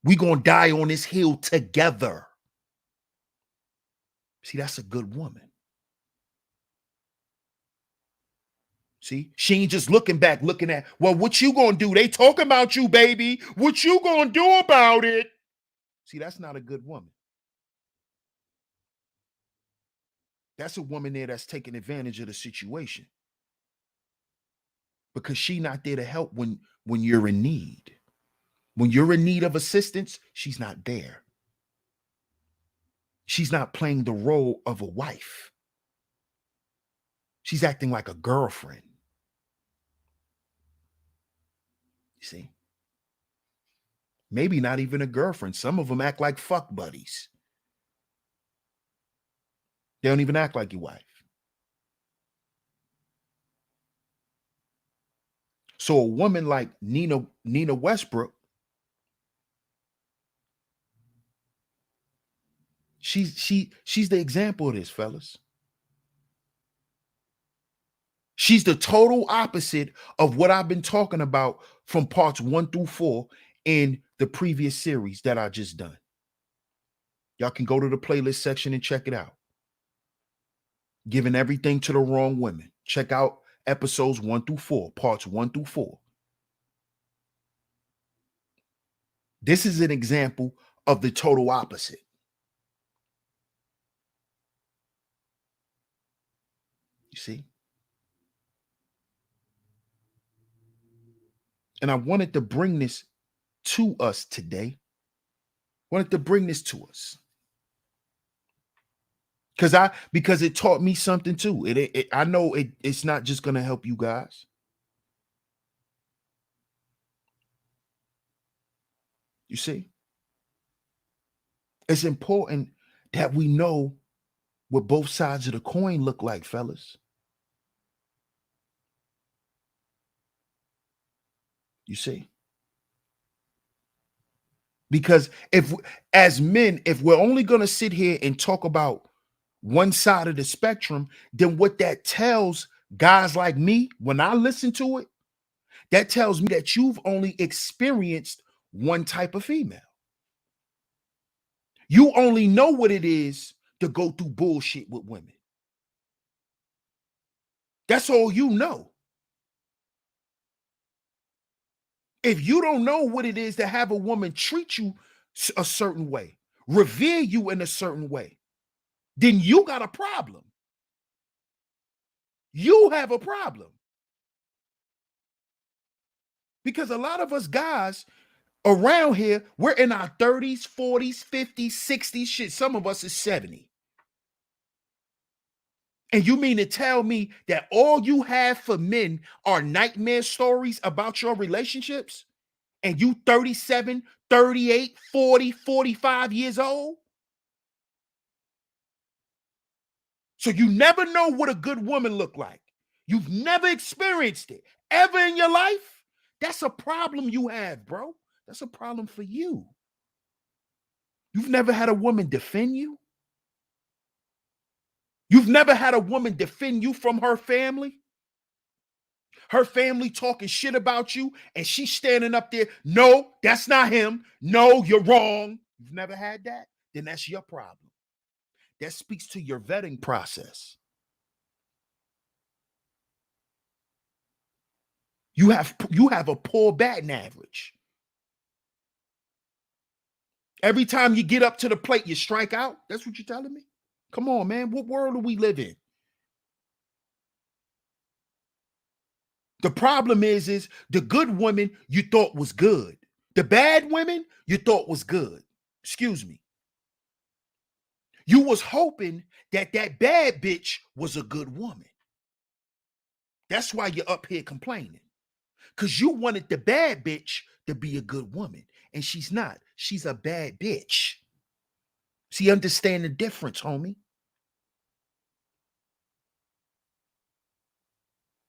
We're going to die on this hill together. See, that's a good woman. See, she ain't just looking back, looking at, well, what you going to do? They talking about you, baby. What you going to do about it? See, that's not a good woman. That's a woman there that's taking advantage of the situation. Because she not there to help when you're in need. When you're in need of assistance, she's not there. She's not playing the role of a wife. She's acting like a girlfriend. You see? Maybe not even a girlfriend. Some of them act like fuck buddies. They don't even act like your wife. So a woman like Nina Westbrook, she's the example of this, fellas. She's the total opposite of what I've been talking about from parts 1 through 4 in the previous series that I just done. Y'all can go to the playlist section and check it out. Giving everything to the wrong women. Check out episodes 1 through 4, parts 1 through 4. This is an example of the total opposite. You see? And I wanted to bring this to us today. Wanted to bring this to us. Because it taught me something too. I know it's not just going to help you guys. You see? It's important that we know what both sides of the coin look like, fellas. You see? Because as men, if we're only going to sit here and talk about one side of the spectrum, then what that tells guys like me, when I listen to it, that tells me that you've only experienced one type of female. You only know what it is to go through bullshit with women. That's all you know. If you don't know what it is to have a woman treat you a certain way, revere you in a certain way, then you got a problem. You have a problem. Because a lot of us guys, Around here, we're in our 30s, 40s, 50s, 60s, shit. Some of us is 70. And you mean to tell me that all you have for men are nightmare stories about your relationships? And you 37, 38, 40, 45 years old? So you never know what a good woman look like. You've never experienced it ever in your life. That's a problem you have, bro. That's a problem for you. You've never had a woman defend you. You've never had a woman defend you from her family. Her family talking shit about you, and she's standing up there. No, that's not him. No, you're wrong. You've never had that? Then that's your problem. That speaks to your vetting process. You have a poor batting average. Every time you get up to the plate, you strike out. That's what you're telling me? Come on, man. What world do we live in? The problem is the good women you thought was good. The bad women you thought was good. Excuse me. You was hoping that that bad bitch was a good woman. That's why you're up here complaining. Because you wanted the bad bitch to be a good woman. And she's not. She's a bad bitch. See, understand the difference, homie.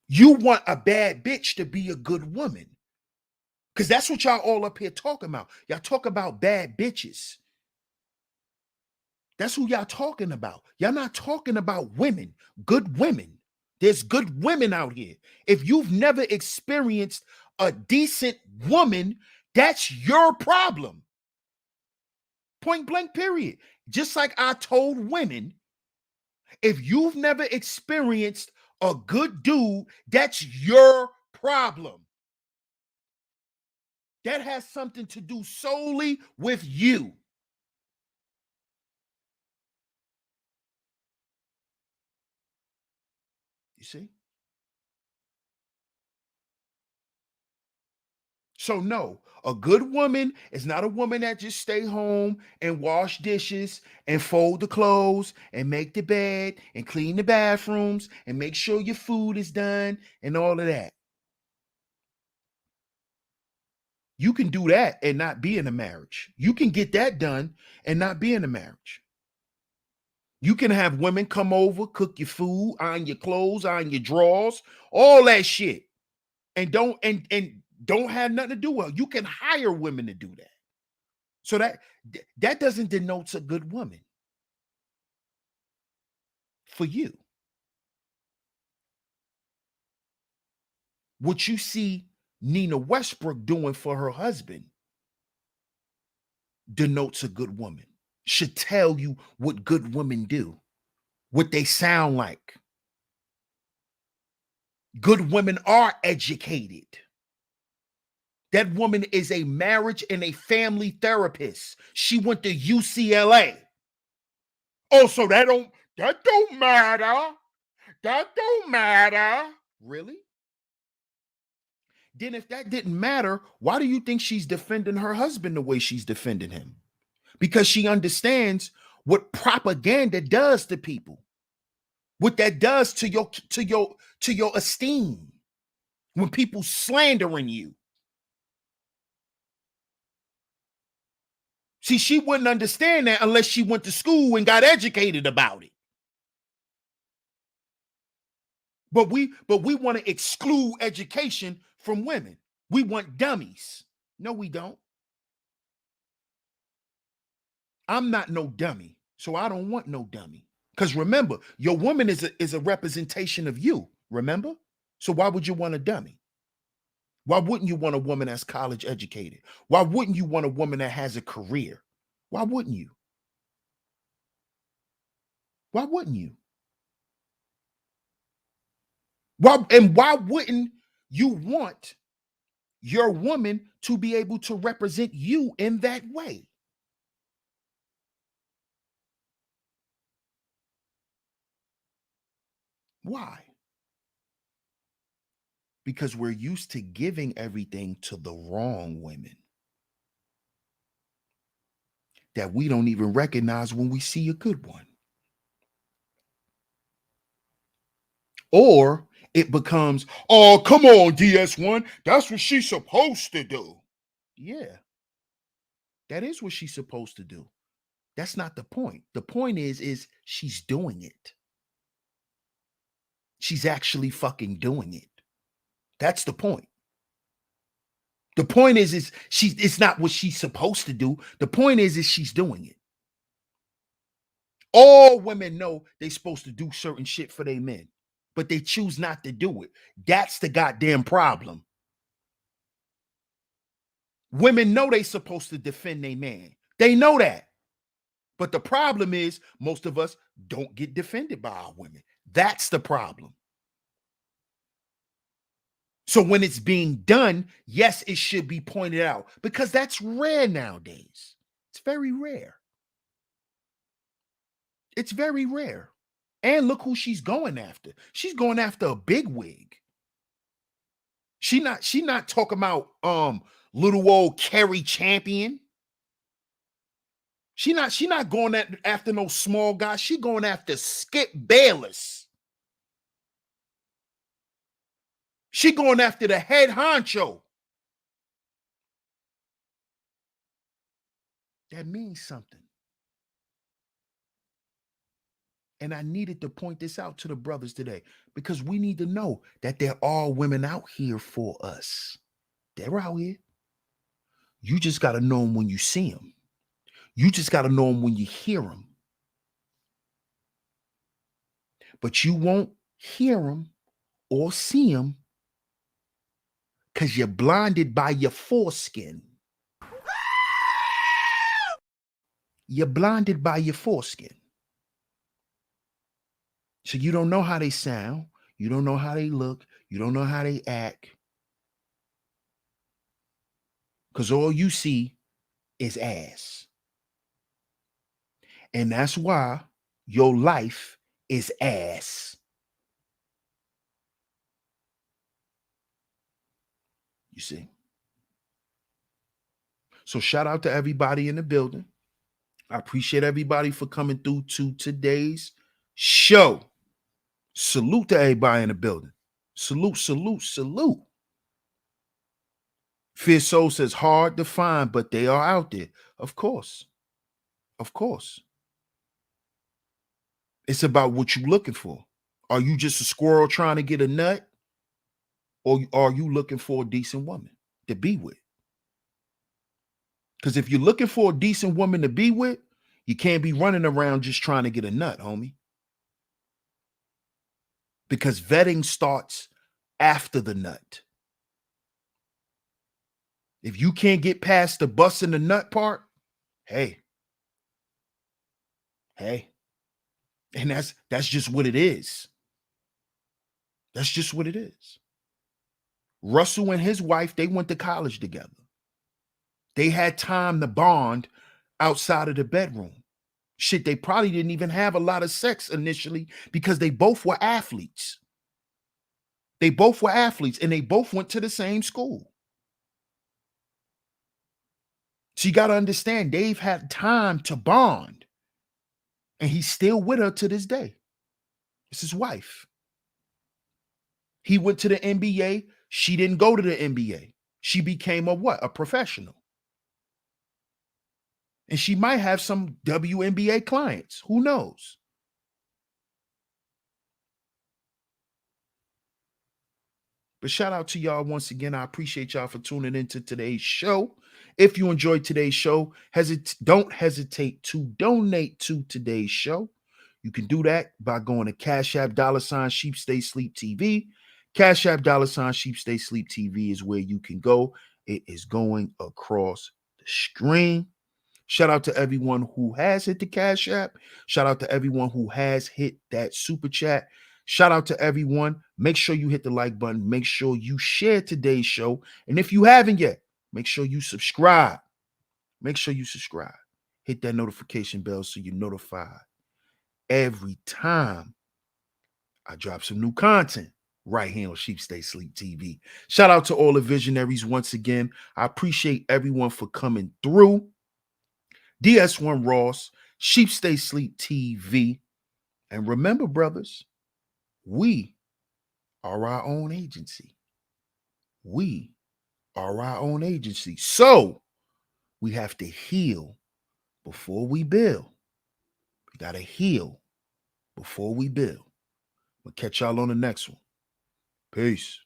You want a bad bitch to be a good woman. Because that's what y'all all up here talking about. Y'all talk about bad bitches. That's who y'all talking about. Y'all not talking about women, good women. There's good women out here. If you've never experienced a decent woman, that's your problem. Point blank, period. Just like I told women, if you've never experienced a good dude, that's your problem. That has something to do solely with you. You see? So no, a good woman is not a woman that just stay home and wash dishes and fold the clothes and make the bed and clean the bathrooms and make sure your food is done and all of that. You can do that and not be in a marriage. You can get that done and not be in a marriage. You can have women come over, cook your food, iron your clothes, iron your drawers, all that shit. And don't have nothing to do with it. You can hire women to do that. So that doesn't denote a good woman for you. What you see Nina Westbrook doing for her husband denotes a good woman. Should tell you what good women do, what they sound like. Good women are educated. That woman is a marriage and a family therapist. She went to UCLA. Oh, so that don't matter. That don't matter. Really? Then if that didn't matter, why do you think she's defending her husband the way she's defending him? Because she understands what propaganda does to people. What that does to your esteem when people slandering you. See, she wouldn't understand that unless she went to school and got educated about it. But we want to exclude education from women. We want dummies. No, we don't. I'm not no dummy, so I don't want no dummy. Because remember, your woman is a representation of you. Remember? So why would you want a dummy? Why wouldn't you want a woman that's college educated? Why wouldn't you want a woman that has a career? Why wouldn't you? Why wouldn't you? Why wouldn't you want your woman to be able to represent you in that way? Why? Because we're used to giving everything to the wrong women. that we don't even recognize when we see a good one. Or it becomes, oh, come on, DS1. That's what she's supposed to do. Yeah, that is what she's supposed to do. That's not the point. The point is she's doing it. She's actually fucking doing it. That's the point. The point is it's not what she's supposed to do. The point is she's doing it. All women know they're supposed to do certain shit for their men, but they choose not to do it. That's the goddamn problem. Women know they're supposed to defend their man. They know that. But the problem is most of us don't get defended by our women. That's the problem. So when it's being done, yes, it should be pointed out because that's rare nowadays. It's very rare. It's very rare. And look who she's going after. She's going after a big wig. She not talking about little old Kerry Champion. She not going after no small guy. She going after Skip Bayless. She going after the head honcho. That means something. And I needed to point this out to the brothers today because we need to know that there are women out here for us. They're out here. You just got to know them when you see them. You just got to know them when you hear them. But you won't hear them or see them because you're blinded by your foreskin. You're blinded by your foreskin. So you don't know how they sound. You don't know how they look. You don't know how they act. Because all you see is ass. And that's why your life is ass. You see? So shout out to everybody in the building. I appreciate everybody for coming through to today's show. Salute to everybody in the building. Salute, salute, salute. Fierce Soul says hard to find, but they are out there. Of course. Of course. It's about what you're looking for. Are you just a squirrel trying to get a nut? Or are you looking for a decent woman to be with? Because if you're looking for a decent woman to be with, you can't be running around just trying to get a nut, homie. Because vetting starts after the nut. If you can't get past the busting the nut part, hey. And that's just what it is. That's just what it is. Russell and his wife, they went to college together. They had time to bond outside of the bedroom. Shit, they probably didn't even have a lot of sex initially because they both were athletes. They both were athletes and they both went to the same school. So you got to understand, they've had time to bond. And he's still with her to this day. It's his wife. He went to the NBA. She didn't go to the NBA. She became a what? A professional. And she might have some WNBA clients. Who knows? But shout out to y'all once again. I appreciate y'all for tuning into today's show. If you enjoyed today's show, don't hesitate to donate to today's show. You can do that by going to CashApp $SheepStaySleepTV. CashApp $SheepStaySleepTV is where you can go. It is going across the screen. Shout out to everyone who has hit the Cash App. Shout out to everyone who has hit that super chat. Shout out to everyone. Make sure you hit the like button. Make sure you share today's show. And if you haven't yet, make sure you subscribe. Make sure you subscribe. Hit that notification bell so you're notified every time I drop some new content right here on Sheep Stay Sleep TV. Shout out to all the visionaries once again. I appreciate everyone for coming through. DS1 Ross, Sheep Stay Sleep TV. And remember, brothers, we are our own agency. We are our own agency. So we have to heal before we build. We got to heal before we build. We'll catch y'all on the next one. Peace.